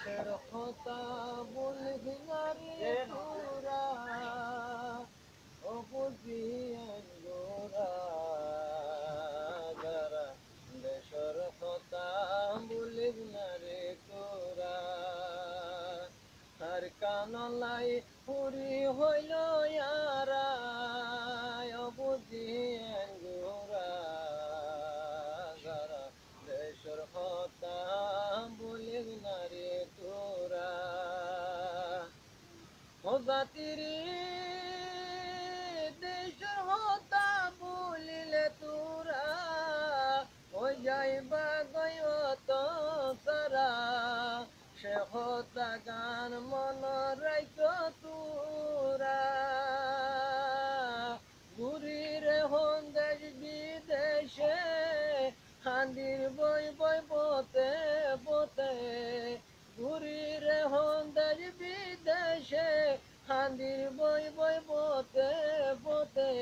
দেশের কথা বলবি না রে তোরা, ও বুঝিয়েন গোরা যারা। দেশের কথা বলবি না রে তোরা, আর কানলাই পুরি হইল ইয়ারা, ও বুঝিয়েন গোরা যারা। দেশের কথা বলবি না রে তোরা, ও জাতিরে দেশের কথা বলিলে তোরা, ওই যাইবা গয়ত সারা। সে হতা গান মন রাইত তোরা, ঘুরিরে হন দেশ বিদেশে, হান্দির বই বই পথে পথে। ঘুরিরে হন দেশ বিদেশে, হান্দির বই বই পথে পথে।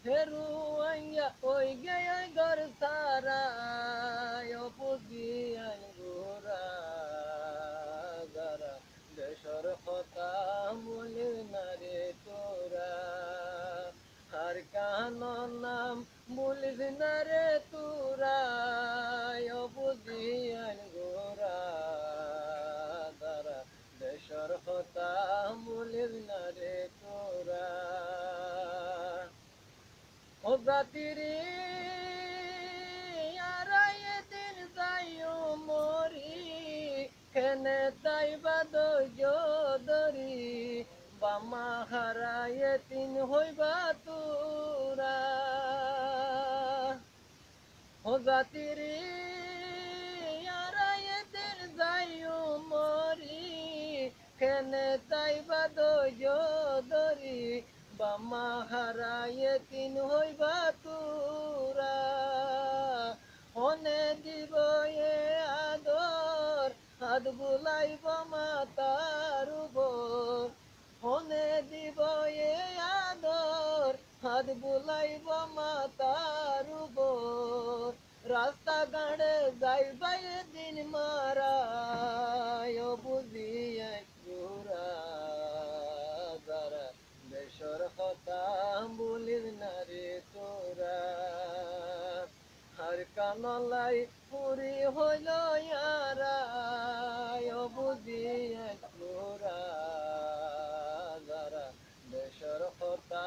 হেরু আইয়া ওই গে ঘর সারা, বুঝি আইন গোরা যারা। দেশর কথা বলি না রে তোরা, আর কান নাম বলিস না রে তোরা, বুঝি আইন গোরা যারা। দেশর কথা বলিস না রে তোরা, ও জাতিরে আরায়ে দিন যাইও মরি, কেনে তাইবা দৈর্য ধরি। বামা হারায়ে দিন হইবা তোরা, ও জাতিরে আরায়ে দিন যাইও মরি, কেনে তাইবা দৈর্য ধরি। বামা হারায়ে দিন হইবা তোরা, হনে দিব এ আদর হাত বুলাইব মাতার উপর। হনে দিব এ আদর হাত বুলাইব মাতার উপর। রাস্তা গাড়ে যাইবা দিন মারা, বুঝিয়ে তোরা যারা। দেশর কথা বলিস না রে তোরা, আর কানলাই পুরি হইল ইয়ারা, বুঝিয়ে তোরা যারা। দেশর কথা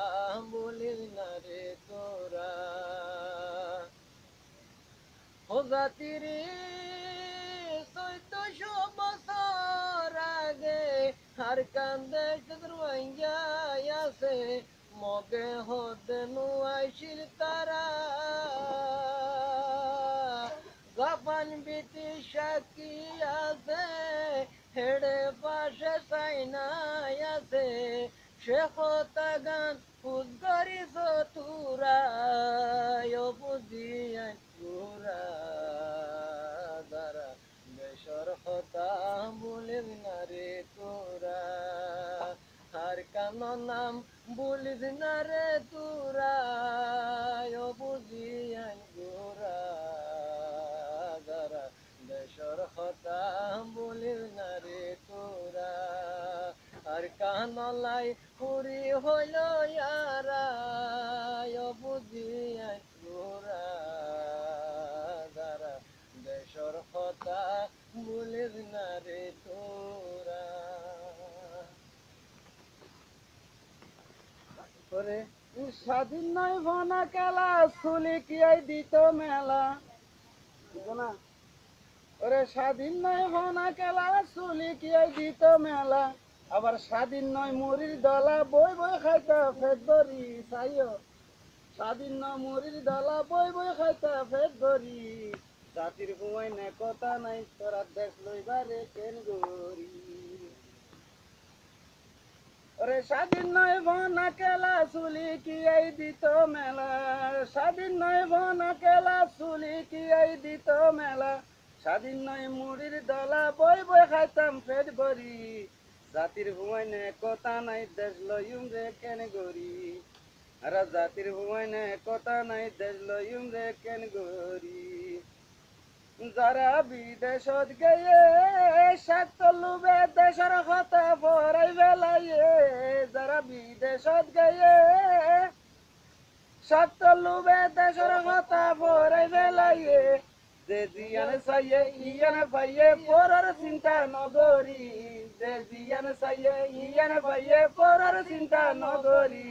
বলিস না রে তোরা, ও জাতিরে 1400 বছর আগে আর কান্দে চতুর্ভাঙ্গাই আছে, মগে হতে নুয়াইছিল তারা। জাপান ব্রিটিশ সাক্ষী আছে, হেড়ে পাশে চাইনাই আছে। সে কথা গান খুদ করিস তোরা, বুঝিয়ে তোরা যারা। দেশর কথা বলিস না রে তোরা, আর কান নাম বলিস না রে তোরা, বুঝিয়ে গোরা যারা। দেশর কথা বলিস না রে তোরা, আর কানলাই পুরি হইল ইয়ারা, বুঝিয়ে গোরা যারা। দেশর কথা বলিস না রে তোরা। করে স্বাধীন নয় ভনা কেলা, শুলি কি আই দিত মেলা। বুঝো না? ওরে স্বাধীন নয় ভনা কেলা, শুলি কি আই দিত মেলা। আবার স্বাধীন নয় মুড়ির দলা, বই বই খাইতা ফেট ধরি চাইও। স্বাধীন নয় মুড়ির দলা, বই বই খাইতা ফেট ধরি। জাতির হুয়াই নে কথা নাই, তোরা দেশ লইবারে কেন গরি। ওরে স্বাধীন নয় ভনা কেলা, শুলি কি এই দিত মেলা। স্বাধীন নয় ভনা কেলা, শুলি কি এই দিত মেলা। স্বাধীন নয় মুড়ির দলা, বই বই খাইতাম পেট ভরি। জাতির হুয়াইনে কথা নাই, দেশ লইম রে কেন গরি। আর জাতির হুয়াইনে কথা নাই, দেশ লইম রে কেন গরি। যারা বিদেশত গিয়ে স্বার্থ লোভে দেশের কথা পড়াই বেলাইয়ে, যারা বিদেশত গিয়ে স্বার্থ লোভে দেশের কথা পড়াই বেলাইয়ে, যে জিয়ান চাইয়ে ইয়ান পাইয়ে পরার চিন্তা নগরী, যে জিয়ান চাইয়ে ইয়ান পাইয়ে পরার চিন্তা নগরী,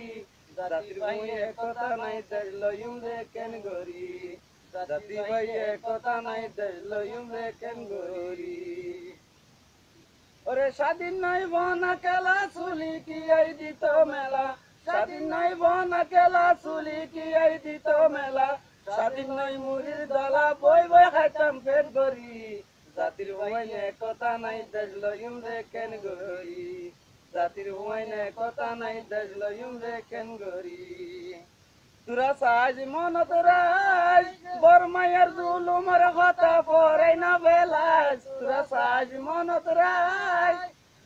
জাতির ভাইয়ে কথা নাই দেশ লইম রে কেন গরি, জাতি ভাইয়ে কথা নাই দেশ লইম রে কেন গরি। ওরে স্বাধীন নাই বনা কেলা চুলি কি এই দিত মেলা, স্বাধীন নাই বনা কেলা চুলি কি এই দিত মেলা, স্বাধীন নাই মুড়ির দলা বই বই খাইতাম পেট গরি, জাতির ভাইয়ে কথা নাই দেশ লইম রে কেন গরি, জাতির ভাইয়ে কথা নাই দেশ লইম রে কেন গরি। তোরা সাজ মন তোরাই বরমায়ের জুলুমের কথা পড়াই না বেলাস, তোরা সাজ মন তোরাই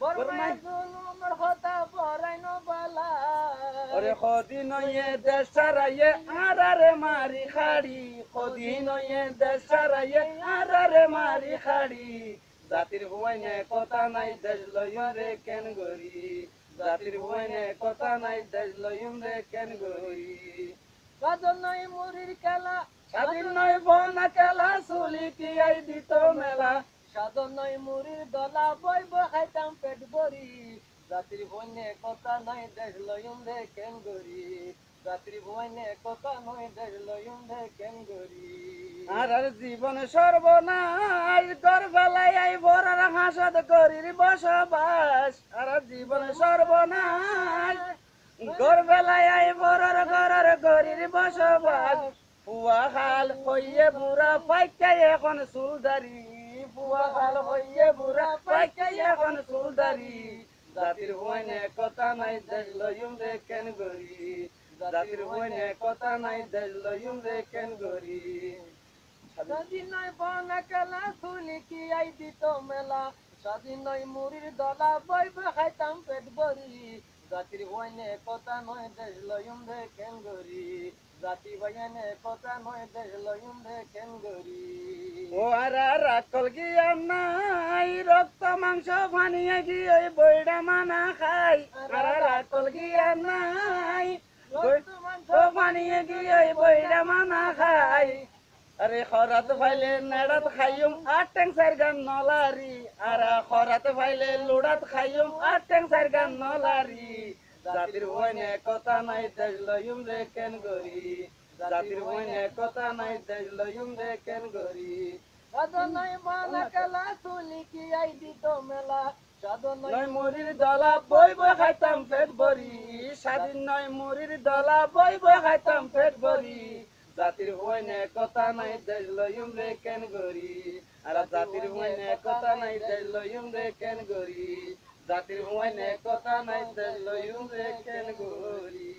বরমায়ের জুলুমের কথা পড়াই না বেলাস। ওরে খদিন নয়ে দেশ ছাড়াইয়ে আরারে মারি খাড়ি, খদিন নয়ে দেশ ছাড়াইয়ে আরারে মারি খাড়ি, জাতির হুয়াইনে কথা নাই দেশ লইম রে কেন গরি, জাতির হুয়াইনে কথা নাই দেশ লইম রে কেন গরি। স্বাধীন নয় মুড়ির খেলা, স্বাধীন নয় বনা খেলা চুলি কি আই দিত মেলা, স্বাধীন নয় মুড়ির দলা বই বই খাইতাম পেট ভরি, জাতির বইনে কথা নাই দেশ লইম রে কেন গরি, জাতির বইনে কথা নয় দেশ লইম রে কেন গরি। আর জীবন সর্বনাশ গর্বেলায় আই বরার হাসদ গরির বসবাস, আর জীবন সর্বনাশ গর্বেলায় আই বরার ঘরের গরির বসবাস, পুয়া খাল হইয়ে বুড়া পাইকাই এখন চুলদারি, পুয়া খাল হইয়ে বুড়া পাইকাই এখন চুলদারি, জাতির বইনে কথা নাই দেশ লইম রে কেন গরি, জাতির বইনে কথা নাই দেশ লইম রে কেন গরি। স্বাধীন নয় বনা কেলা চুলি কি আই দিত মেলা, স্বাধীন নয় মুড়ির দলা বই বই খাইতাম পেট ভরি, জাতির বইনে কথা নয় দেশ লইম রে কেন গরি, জাতি বইনে কথা নয় দেশ লইম রে কেন গরি। ও আরা রাকল গিয়া নাই রক্ত মাংস ভানিয়ে গিয়ে বইডা মানা খাই, আরা রাকল গিয়া নাই রক্ত মাংস ভানিয়ে গিয়ে বইডা মানা খাই, আরে খরাত ফাইলে নেড়াত খাইম আট ট্যাংসার গান নলারি, আরা খরাত ফাইলে লুড়াত খাইম আট ট্যাংসার গান নলারি, জাতির বইনে কথা নাই দেশ লইম রে কেন গরি, জাতির বইনে কথা নাই দেশ লইম রে কেন গরি। স্বাধীন নয় বনা কেলা চুলি কি আই দিত মেলা, স্বাধীন নয় মুড়ির দলা বই বই খাইতাম পেট ভরি, স্বাধীন নয় মুড়ির দলা বই বই খাইতাম পেট ভরি, জাতির বইনে কথা নাই দেশ লইম রে কেন গরি, আর জাতির বইনে কথা নাই দেশ লইম রে কেন গরি, জাতির বইনে কথা নাই দেশ লইম রে কেন গরি।